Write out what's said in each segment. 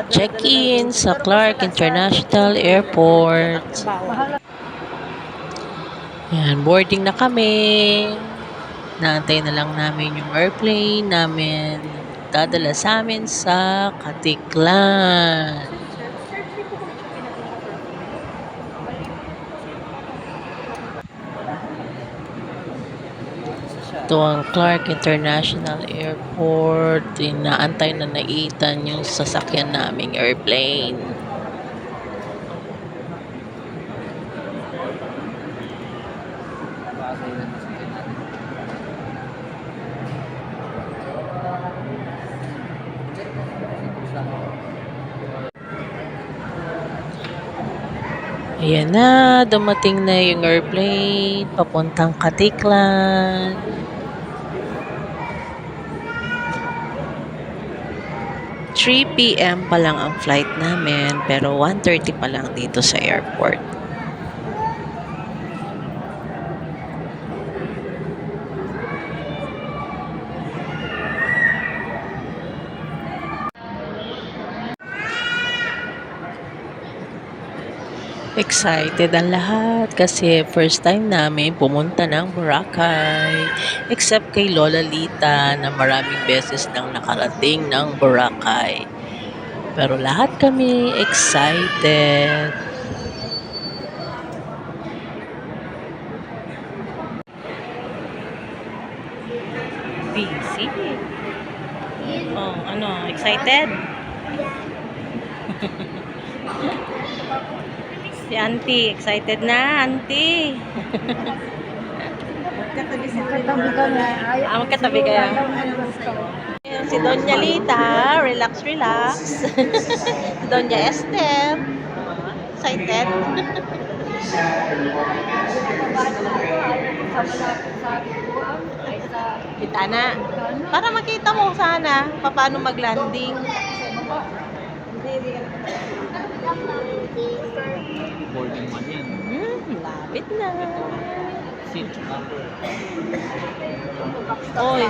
check-in sa Clark International Airport. Yan, boarding na kami. Naantay na lang namin yung airplane namin. Dadala sa amin sa Katiklan. Ito ang Clark International Airport. Inaantay na naitan yung sasakyan naming airplane. Ayan na, dumating na yung airplane papuntang Katiklan. PM pa lang ang flight namin pero 1:30 pa lang dito sa airport. Excited ang lahat kasi first time namin pumunta ng Boracay. Except kay Lola Lita na maraming beses nang nakarating ng Boracay. Pero lahat kami excited. Busy. Oh, ano, excited? Si Auntie, excited na, Auntie. Magkatabi kayo. Si Doña Lita, relax, relax. Si Doña Esther, excited. Kita na. Para makita mo sana paano mag-landing. Boarding man yan. Lapit na. Seat number. Oy,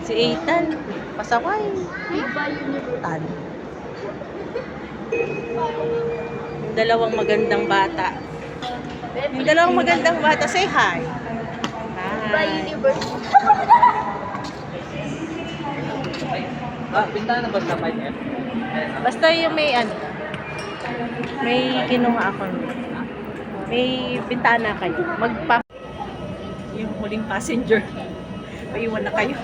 si Ethan, pasaway. Ethan. Yung dalawang magandang bata. Yung dalawang magandang bata, say hi. Hi. Bintana ba sa 5F? Basta yung may ano, may kinuha ako. May bintana kayo. Yung huling passenger. Maiwan na kayo.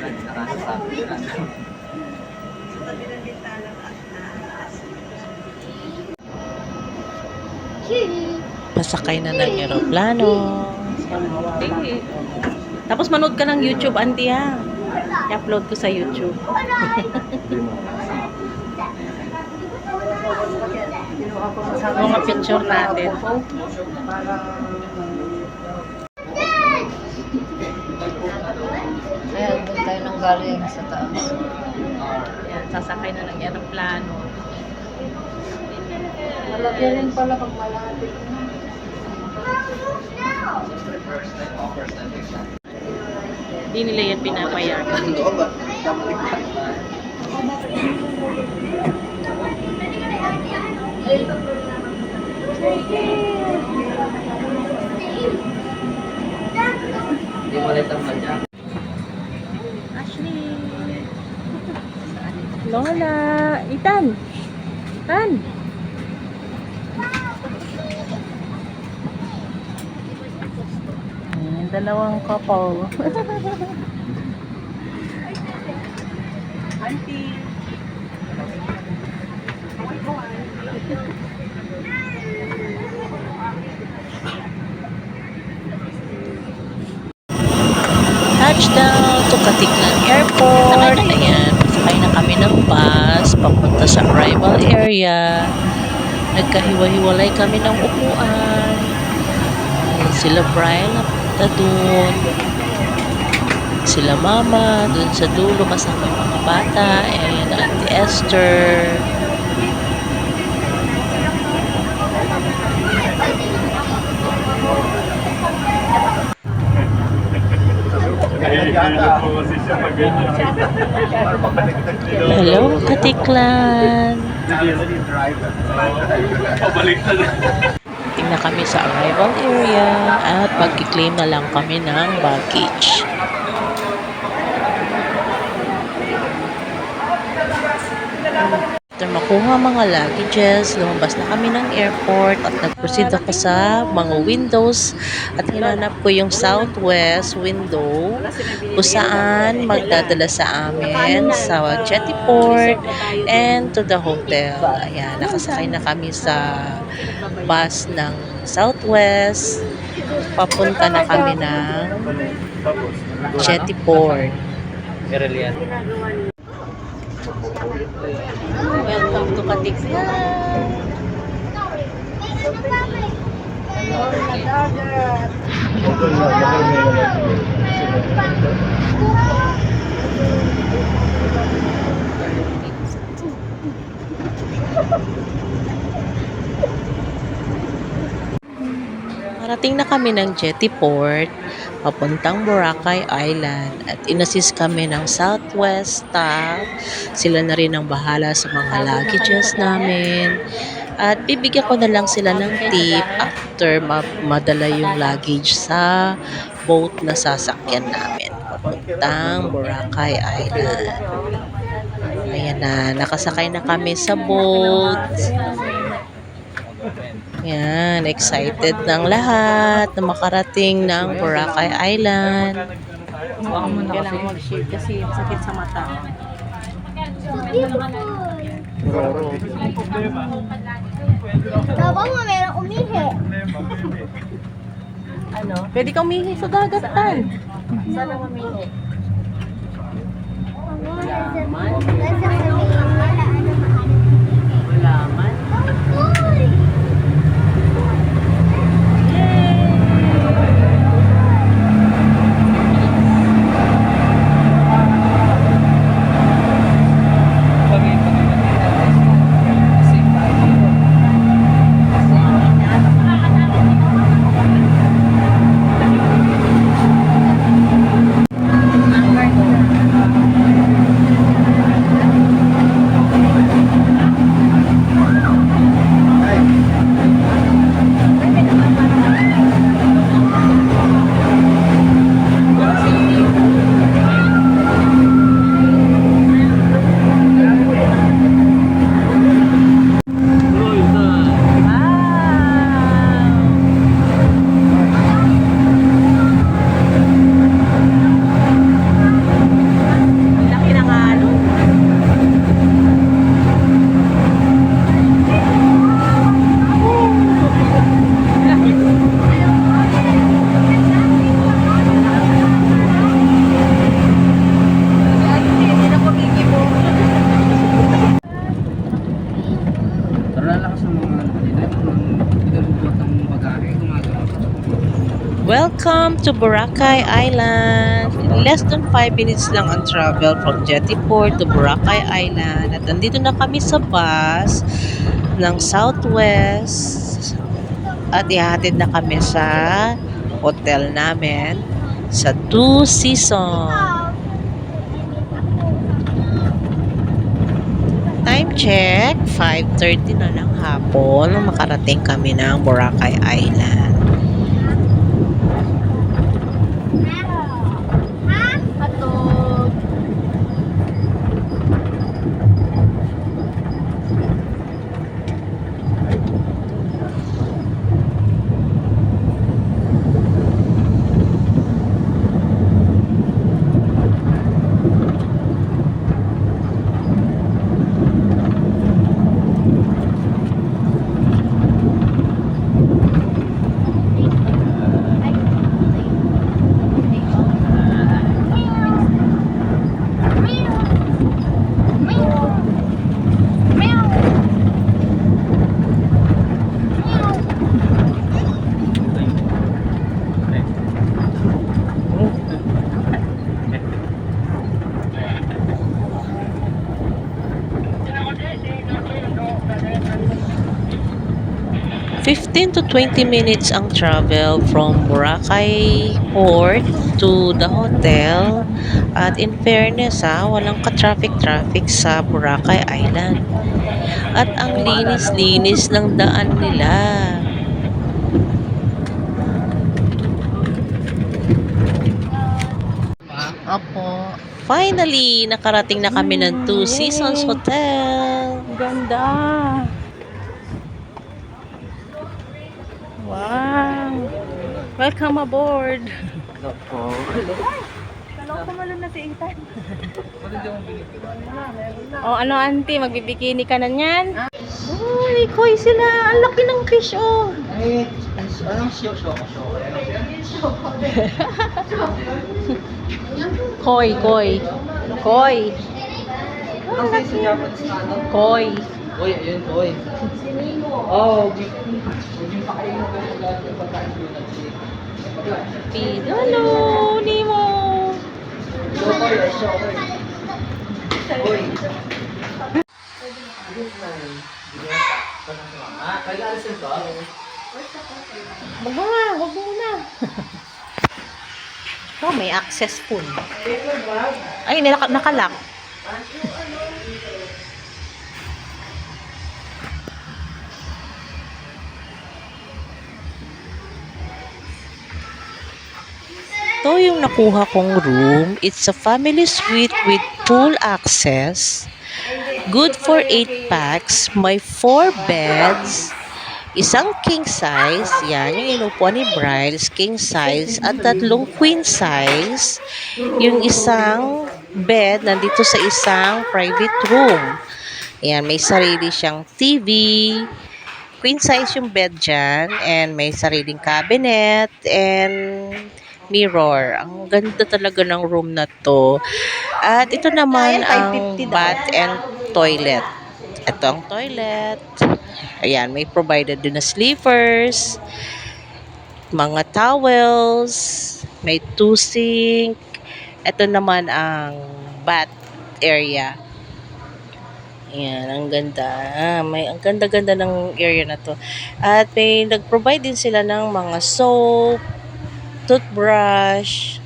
Nakasasabi na. Pasakay na ng aeroplano. Tapos manood ka ng YouTube, Auntie, ha? I-upload ko sa YouTube. Mga picture natin. Ayan, doon tayo nang galing sa taas. Yan, sasakay na ng aeroplano. Malaki rin pala pag malaki. Hindi nila yan pinapayagan. Hindi mo ulit ang madya. Ashley! Lola! Ethan! Ethan! Ayan, dalawang couple. Auntie! Touchdown to Katiklan Airport. Ayan, sakay na kami ng bus papunta sa arrival area. Nagkahiwa-hiwalay kami ng upuan. Ayan, sila Brian napunta dun. Sila Mama dun sa dulo kasama yung mga bata. And Auntie Esther. Hello, Katiklan! Tingnan kami sa arrival area at magki-claim na lang kami ng baggage. After makuha mga luggages, lumabas na kami ng airport at nag-proceed ako sa mga windows at hinanap ko yung southwest window kung saan magdadala sa amin sa jetty port and to the hotel. Ayan, nakasakay na kami sa bus ng southwest. Papunta na kami ng jetty port. Irelian. Welcome to Katiklan! Marating na kami ng jetty port papuntang Boracay Island at inassist kami ng Southwest staff. Sila na rin ang bahala sa mga luggages namin. At bibigyan ko na lang sila ng tip after madala yung luggage sa boat na sasakyan namin papuntang Boracay Island. Ayan na, nakasakay na kami sa boat. Yan, excited ng lahat na makarating ng Boracay Island. Kailangan mag-shave kasi sakit sa mata. Baba mo, meron umihi. Ano? Pwede kang umihi sa dagat, Tan. Saan ang umihi? Wala man. Welcome to Boracay Island. Less than 5 minutes lang ang travel from Jetty Port to Boracay Island. At andito na kami sa bus ng Southwest. At ihatid na kami sa hotel namin sa Two Seasons. Time check, 5:30 na ng hapon nung makarating kami ng Boracay Island. 15 to 20 minutes ang travel from Boracay Port to the hotel. At in fairness walang ka-traffic sa Boracay Island. At ang linis-linis ng daan nila. Opo. Finally, nakarating na kami ng Two Seasons Hotel. Ganda. Wow. Welcome aboard. Oh, ano auntie, magbibikini ka na niyan? Oh, may koi sila. Ang laki ng fish, oh. Ay, anong show? Koi. Koi. Ang sa Japanese na ano? Koi. Uy, ayun, uy. Oh, huwag yung pakainin ko yung lahat ng pagkain ko na Hello, Nemo. Kag-alisin ko? Wag mo na. Oh, may access pool. Ay, nakalock. Ito yung nakuha kong room. It's a family suite with pool access. Good for 8 packs. May 4 beds. Isang king size. Yan, yung inupuan ni Bryles. King size. At 3 queen size. Yung isang bed nandito sa isang private room. Yan, may sarili siyang TV. Queen size yung bed dyan. And may sariling cabinet. And mirror. Ang ganda talaga ng room na to. At ito naman ang bath and toilet. Ito ang toilet. Ayan, may provided din na sleepers, mga towels, may 2 sink. Ito naman ang bath area. Ayan, ang ganda. Ang ganda-ganda ng area na to. At may nag-provide din sila ng mga soap, toothbrush,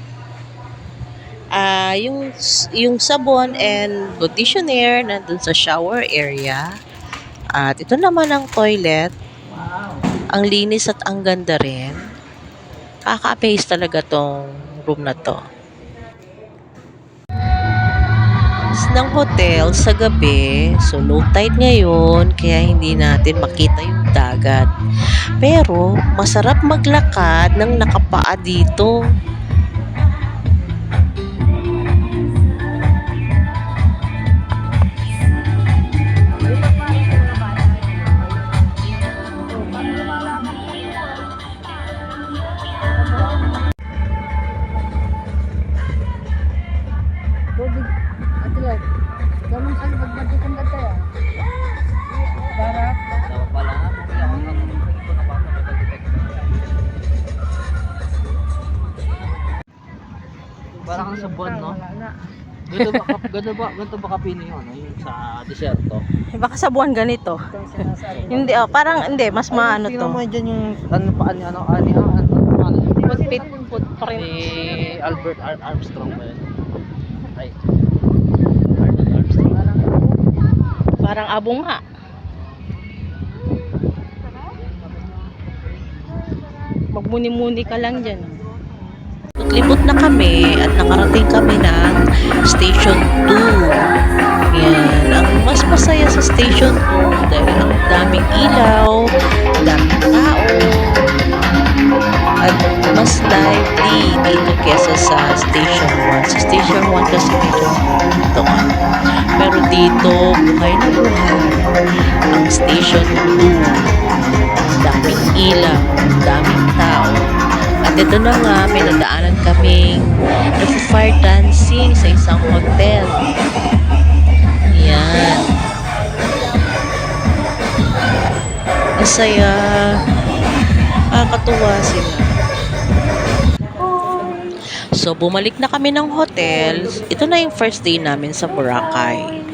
yung sabon and conditioner nandun sa shower area. At ito naman ang toilet. Ang linis at ang ganda rin. Kaka-amaze talaga tong room na to. Ng hotel sa gabi, so low tide ngayon, kaya hindi natin makita yung dagat. Pero masarap maglakad ng nakapaa dito. Dapat pala, kaya ako parang sa buwan, no? Ganito ba kapino yun, yung sa deserto? Baka sa buwan ganito. Hindi, parang hindi, mas maano to. Tingnan mo dyan yung, ano, Footprint. ni Albert Armstrong ba yun? Ay, Parang abong nga. Magmuni-muni ka lang dyan. Naglibot na kami at nakarating kami ng Station 2. Yan. Ang mas masaya sa Station 2 dahil ang daming ilaw, daming tao, at mas lively dito kesa sa Station 1. Sa Station 1 kasi medyo dito ka. Pero dito, buhay na buhay. Ang Station 2, daming ilaw, daming tao. At ito na nga, may nadaanan kaming nag-fire dancing sa isang hotel. Yan. Ang saya. Nakakatuwa sila. So, bumalik na kami ng hotel. Ito na yung first day namin sa Boracay.